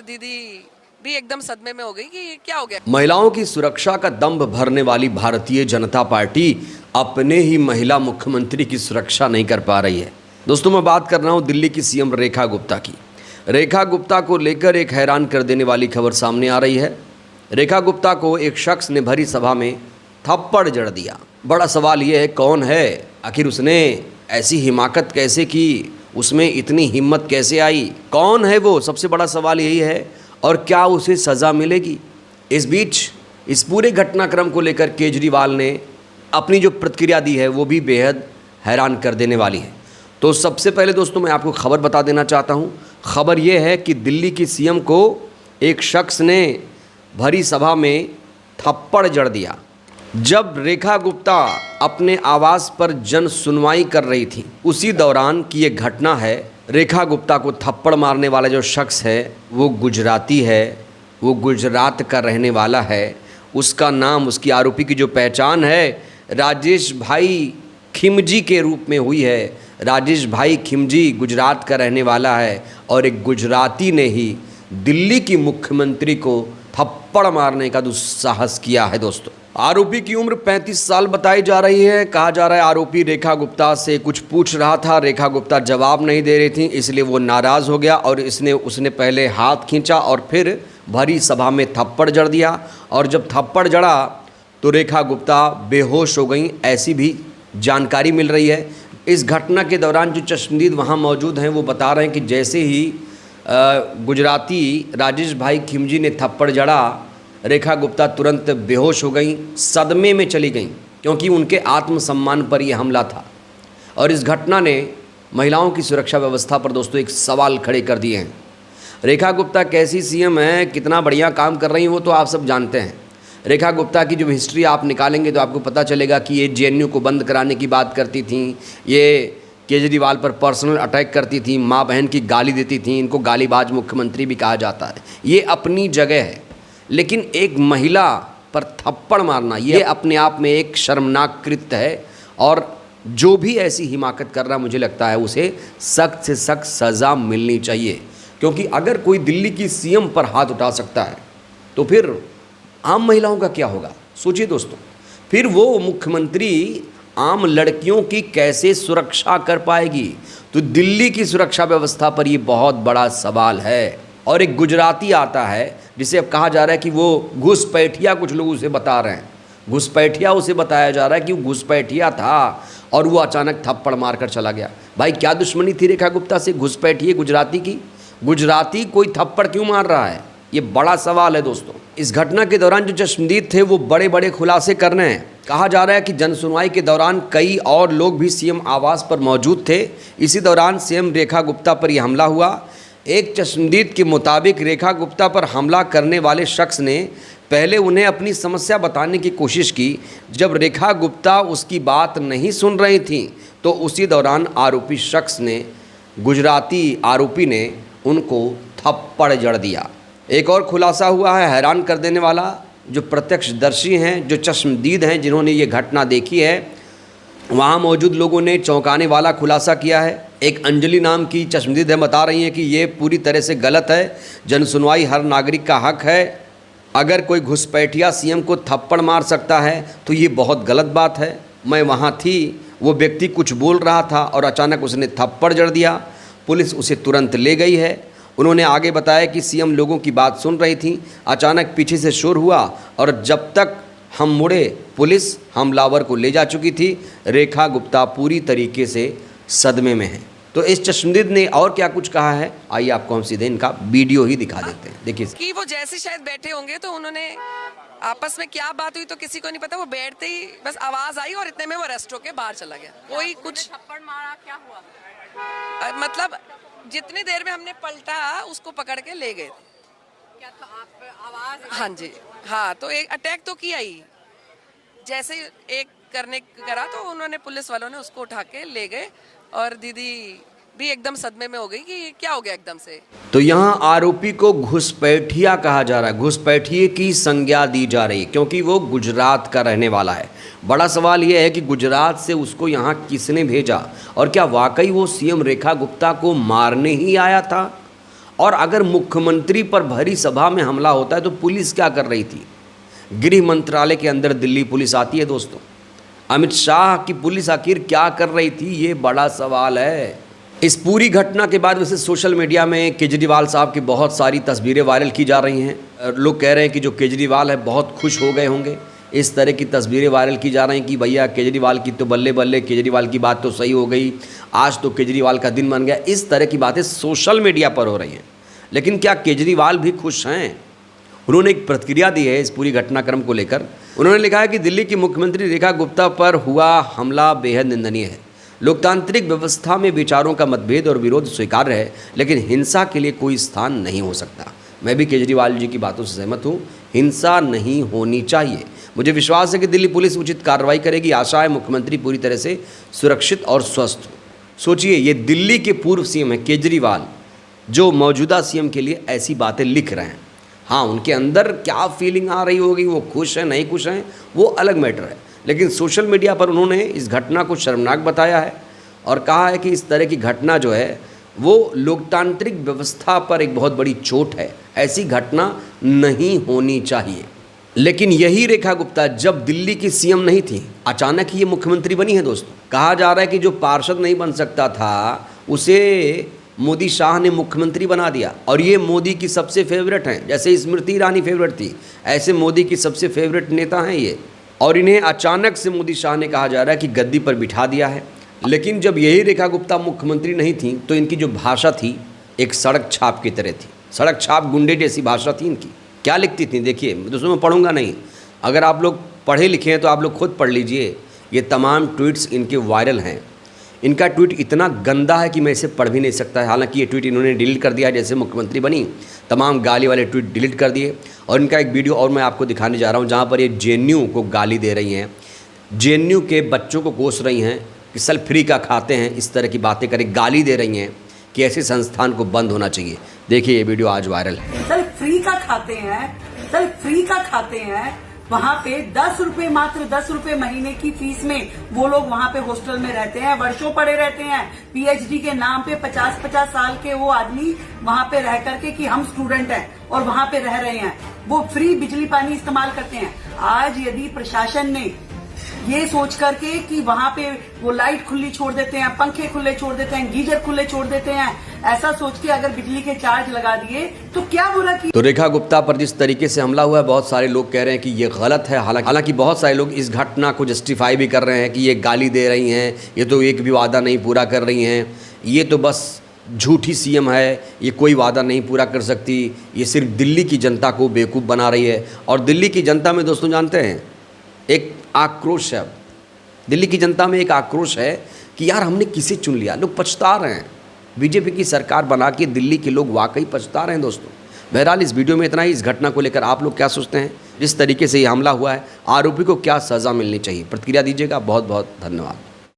दीदी भी एकदम सदमे में हो गई कि ये क्या हो गया। महिलाओं की सुरक्षा का दंभ भरने वाली भारतीय जनता पार्टी अपने ही महिला मुख्यमंत्री की सुरक्षा नहीं कर पा रही है। दोस्तों, मैं बात कर रहा हूं दिल्ली की सीएम रेखा गुप्ता की। रेखा गुप्ता को लेकर एक हैरान कर देने वाली खबर सामने आ रही है। रेखा गुप्ता को एक शख्स ने भरी सभा में थप्पड़ जड़ दिया। बड़ा सवाल यह है, कौन है आखिर, उसने ऐसी हिमाकत कैसे की, उसमें इतनी हिम्मत कैसे आई, कौन है वो, सबसे बड़ा सवाल यही है। और क्या उसे सज़ा मिलेगी। इस बीच इस पूरे घटनाक्रम को लेकर केजरीवाल ने अपनी जो प्रतिक्रिया दी है वो भी बेहद हैरान कर देने वाली है। तो सबसे पहले दोस्तों मैं आपको खबर बता देना चाहता हूँ। खबर ये है कि दिल्ली की सीएम को एक शख्स ने भरी सभा में थप्पड़ जड़ दिया। जब रेखा गुप्ता अपने आवास पर जन सुनवाई कर रही थी, उसी दौरान की ये घटना है। रेखा गुप्ता को थप्पड़ मारने वाला जो शख्स है वो गुजराती है, वो गुजरात का रहने वाला है। उसका नाम, उसकी आरोपी की जो पहचान है राजेश भाई खिमजी के रूप में हुई है। राजेश भाई खिमजी गुजरात का रहने वाला है और एक गुजराती ने ही दिल्ली की मुख्यमंत्री को थप्पड़ मारने का दुस्साहस किया है। दोस्तों, आरोपी की उम्र 35 साल बताई जा रही है। कहा जा रहा है आरोपी रेखा गुप्ता से कुछ पूछ रहा था, रेखा गुप्ता जवाब नहीं दे रही थी, इसलिए वो नाराज़ हो गया और उसने पहले हाथ खींचा और फिर भरी सभा में थप्पड़ जड़ दिया। और जब थप्पड़ जड़ा तो रेखा गुप्ता बेहोश हो गई, ऐसी भी जानकारी मिल रही है। इस घटना के दौरान जो चश्मदीद वहाँ मौजूद हैं वो बता रहे हैं कि जैसे ही गुजराती राजेश भाई खिमजी ने थप्पड़ जड़ा, रेखा गुप्ता तुरंत बेहोश हो गई, सदमे में चली गई, क्योंकि उनके आत्मसम्मान पर यह हमला था। और इस घटना ने महिलाओं की सुरक्षा व्यवस्था पर दोस्तों एक सवाल खड़े कर दिए हैं। रेखा गुप्ता कैसी सीएम है, कितना बढ़िया काम कर रही हैं वो तो आप सब जानते हैं। रेखा गुप्ता की जो हिस्ट्री आप निकालेंगे तो आपको पता चलेगा कि ये जेएनयू को बंद कराने की बात करती थी, ये केजरीवाल पर पर्सनल अटैक करती थी, माँ बहन की गाली देती थी, इनको गालीबाज मुख्यमंत्री भी कहा जाता है। ये अपनी जगह है, लेकिन एक महिला पर थप्पड़ मारना ये अपने आप में एक शर्मनाक कृत्य है। और जो भी ऐसी हिमाकत कर रहा, मुझे लगता है उसे सख्त से सख्त सज़ा मिलनी चाहिए। क्योंकि अगर कोई दिल्ली की सीएम पर हाथ उठा सकता है तो फिर आम महिलाओं का क्या होगा। सोचिए दोस्तों, फिर वो मुख्यमंत्री आम लड़कियों की कैसे सुरक्षा कर पाएगी। तो दिल्ली की सुरक्षा व्यवस्था पर ये बहुत बड़ा सवाल है। और एक गुजराती आता है जिसे अब कहा जा रहा है कि वो घुसपैठिया, कुछ लोग उसे बता रहे हैं घुसपैठिया, उसे बताया जा रहा है कि वो घुसपैठिया था और वो अचानक थप्पड़ मारकर चला गया। भाई क्या दुश्मनी थी रेखा गुप्ता से घुसपैठिए गुजराती की? गुजराती कोई थप्पड़ क्यों मार रहा है, ये बड़ा सवाल है दोस्तों। इस घटना के दौरान जो चश्मदीद थे वो बड़े बड़े खुलासे कर रहे हैं। कहा जा रहा है कि जनसुनवाई के दौरान कई और लोग भी सीएम आवास पर मौजूद थे। इसी दौरान सीएम रेखा गुप्ता पर यह हमला हुआ। एक चश्मदीद के मुताबिक रेखा गुप्ता पर हमला करने वाले शख्स ने पहले उन्हें अपनी समस्या बताने की कोशिश की। जब रेखा गुप्ता उसकी बात नहीं सुन रही थी तो उसी दौरान आरोपी शख्स ने, गुजराती आरोपी ने उनको थप्पड़ जड़ दिया। एक और खुलासा हुआ है हैरान कर देने वाला। जो प्रत्यक्षदर्शी हैं, जो चश्मदीद हैं, जिन्होंने ये घटना देखी है, वहाँ मौजूद लोगों ने चौंकाने वाला खुलासा किया है। एक अंजलि नाम की चश्मदीद है, बता रही हैं कि ये पूरी तरह से गलत है। जनसुनवाई हर नागरिक का हक है। अगर कोई घुसपैठिया सीएम को थप्पड़ मार सकता है तो ये बहुत गलत बात है। मैं वहाँ थी, वो व्यक्ति कुछ बोल रहा था और अचानक उसने थप्पड़ जड़ दिया। पुलिस उसे तुरंत ले गई है। उन्होंने आगे बताया कि सीएम लोगों की बात सुन रही थी, अचानक पीछे से शोर हुआ और जब तक हम मुड़े पुलिस हमलावर को ले जा चुकी थी। रेखा गुप्ता पूरी तरीके से सदमे में है। तो इस चश्मदीद ने और क्या कुछ कहा है, आइए आपको हम सीधे इनका वीडियो ही दिखा देते हैं। देखिए कि वो जैसे शायद बैठे होंगे तो उन्होंने आपस में क्या बात हुई तो किसी को नहीं पता। वो बैठते ही बस आवाज आई और इतने में वो रेस्ट होके बाहर चला गया। कोई कुछ थप्पड़ मारा, क्या हुआ? मतलब जितनी देर में हमने पलटा उसको पकड़ के ले गए। क्या तो आप आवाज? हाँ जी, हाँ। तो एक अटैक तो किया ही, जैसे एक करने करा तो उन्होंने, पुलिस वालों ने उसको उठा के ले गए और दीदी भी एकदम सदमे में हो गई कि ये क्या हो गया एकदम से। तो यहाँ आरोपी को घुसपैठिया कहा जा रहा है, घुसपैठिए की संज्ञा दी जा रही है क्योंकि वो गुजरात का रहने वाला है। बड़ा सवाल ये है कि गुजरात से उसको यहाँ किसने भेजा और क्या वाकई वो सीएम रेखा गुप्ता को मारने ही आया था और अगर मुख्यमंत्री पर भरी सभा में हमला होता है तो पुलिस क्या कर रही थी? गृह मंत्रालय के अंदर दिल्ली पुलिस आती है दोस्तों। अमित शाह की पुलिस आखिर क्या कर रही थी, ये बड़ा सवाल है। इस पूरी घटना के बाद वैसे सोशल मीडिया में केजरीवाल साहब की बहुत सारी तस्वीरें वायरल की जा रही हैं। लोग कह रहे हैं कि जो केजरीवाल है बहुत खुश हो गए होंगे। इस तरह की तस्वीरें वायरल की जा रही हैं कि भैया केजरीवाल की तो बल्ले बल्ले, केजरीवाल की बात तो सही हो गई, आज तो केजरीवाल का दिन बन गया। इस तरह की बातें सोशल मीडिया पर हो रही हैं। लेकिन क्या केजरीवाल भी खुश हैं? उन्होंने एक प्रतिक्रिया दी है इस पूरी घटनाक्रम को लेकर। उन्होंने लिखा है कि दिल्ली की मुख्यमंत्री रेखा गुप्ता पर हुआ हमला बेहद निंदनीय है। लोकतांत्रिक व्यवस्था में विचारों का मतभेद और विरोध स्वीकार्य है, लेकिन हिंसा के लिए कोई स्थान नहीं हो सकता। मैं भी केजरीवाल जी की बातों से सहमत हूँ, हिंसा नहीं होनी चाहिए। मुझे विश्वास है कि दिल्ली पुलिस उचित कार्रवाई करेगी। आशा है मुख्यमंत्री पूरी तरह से सुरक्षित और स्वस्थ हो। सोचिए, ये दिल्ली के पूर्व सीएम है केजरीवाल, जो मौजूदा सीएम के लिए ऐसी बातें लिख रहे हैं। हाँ, उनके अंदर क्या फीलिंग आ रही होगी, वो खुश हैं नहीं खुश हैं, वो अलग मैटर है। लेकिन सोशल मीडिया पर उन्होंने इस घटना को शर्मनाक बताया है और कहा है कि इस तरह की घटना जो है वो लोकतांत्रिक व्यवस्था पर एक बहुत बड़ी चोट है, ऐसी घटना नहीं होनी चाहिए। लेकिन यही रेखा गुप्ता जब दिल्ली की सीएम नहीं थी, अचानक ही ये मुख्यमंत्री बनी है दोस्तों। कहा जा रहा है कि जो पार्षद नहीं बन सकता था उसे मोदी शाह ने मुख्यमंत्री बना दिया, और ये मोदी की सबसे फेवरेट हैं। जैसे स्मृति ईरानी फेवरेट थी, ऐसे मोदी की सबसे फेवरेट नेता हैं ये। और इन्हें अचानक से मोदी शाह ने, कहा जा रहा है कि गद्दी पर बिठा दिया है। लेकिन जब यही रेखा गुप्ता मुख्यमंत्री नहीं थी तो इनकी जो भाषा थी एक सड़क छाप की तरह थी। सड़क छाप गुंडे जैसी भाषा थी इनकी। क्या लिखती थी देखिए, दोस्तों मैं पढ़ूंगा नहीं, अगर आप लोग पढ़े लिखे हैं तो आप लोग खुद पढ़ लीजिए। ये तमाम ट्वीट्स इनके वायरल हैं। इनका ट्वीट इतना गंदा है कि मैं इसे पढ़ भी नहीं सकता। हालांकि ये ट्वीट इन्होंने डिलीट कर दिया, जैसे मुख्यमंत्री बनी तमाम गाली वाले ट्वीट डिलीट कर दिए। और इनका एक वीडियो और मैं आपको दिखाने जा रहा हूँ जहाँ पर ये जेएनयू को गाली दे रही हैं, जेएनयू के बच्चों को कोस रही हैं कि सल फ्री का खाते हैं, इस तरह की बातें करें, गाली दे रही हैं कि ऐसे संस्थान को बंद होना चाहिए। देखिए ये वीडियो आज वायरल है। सल फ्री का खाते हैं, सल फ्री का खाते हैं। वहाँ पे 10 रुपए, मात्र 10 रुपए महीने की फीस में वो लोग वहाँ पे हॉस्टल में रहते हैं, वर्षों पड़े रहते हैं। पीएचडी के नाम पे 50-50 साल के वो आदमी वहाँ पे रह करके कि हम स्टूडेंट हैं और वहाँ पे रह रहे हैं, वो फ्री बिजली पानी इस्तेमाल करते हैं। आज यदि प्रशासन ने ये सोच करके कि वहाँ पे वो लाइट खुली छोड़ देते हैं, पंखे खुले छोड़ देते हैं, गीजर खुले छोड़ देते हैं, ऐसा सोच के अगर बिजली के चार्ज लगा दिए तो क्या बुरा की। तो रेखा गुप्ता पर जिस तरीके से हमला हुआ है, बहुत सारे लोग कह रहे हैं कि ये गलत है। हालांकि बहुत सारे लोग इस घटना को जस्टिफाई भी कर रहे हैं कि ये गाली दे रही हैं, ये तो एक भी वादा नहीं पूरा कर रही हैं, ये तो बस झूठी सीएम है, ये कोई वादा नहीं पूरा कर सकती, ये सिर्फ दिल्ली की जनता को बेवकूफ़ बना रही है। और दिल्ली की जनता में दोस्तों जानते हैं एक आक्रोश है, दिल्ली की जनता में एक आक्रोश है कि यार हमने किसे चुन लिया। लोग पछता रहे हैं, बीजेपी की सरकार बना के दिल्ली के लोग वाकई पछता रहे हैं दोस्तों। बहरहाल इस वीडियो में इतना ही। इस घटना को लेकर आप लोग क्या सोचते हैं? जिस तरीके से ये हमला हुआ है, आरोपी को क्या सज़ा मिलनी चाहिए? प्रतिक्रिया दीजिएगा। बहुत बहुत धन्यवाद।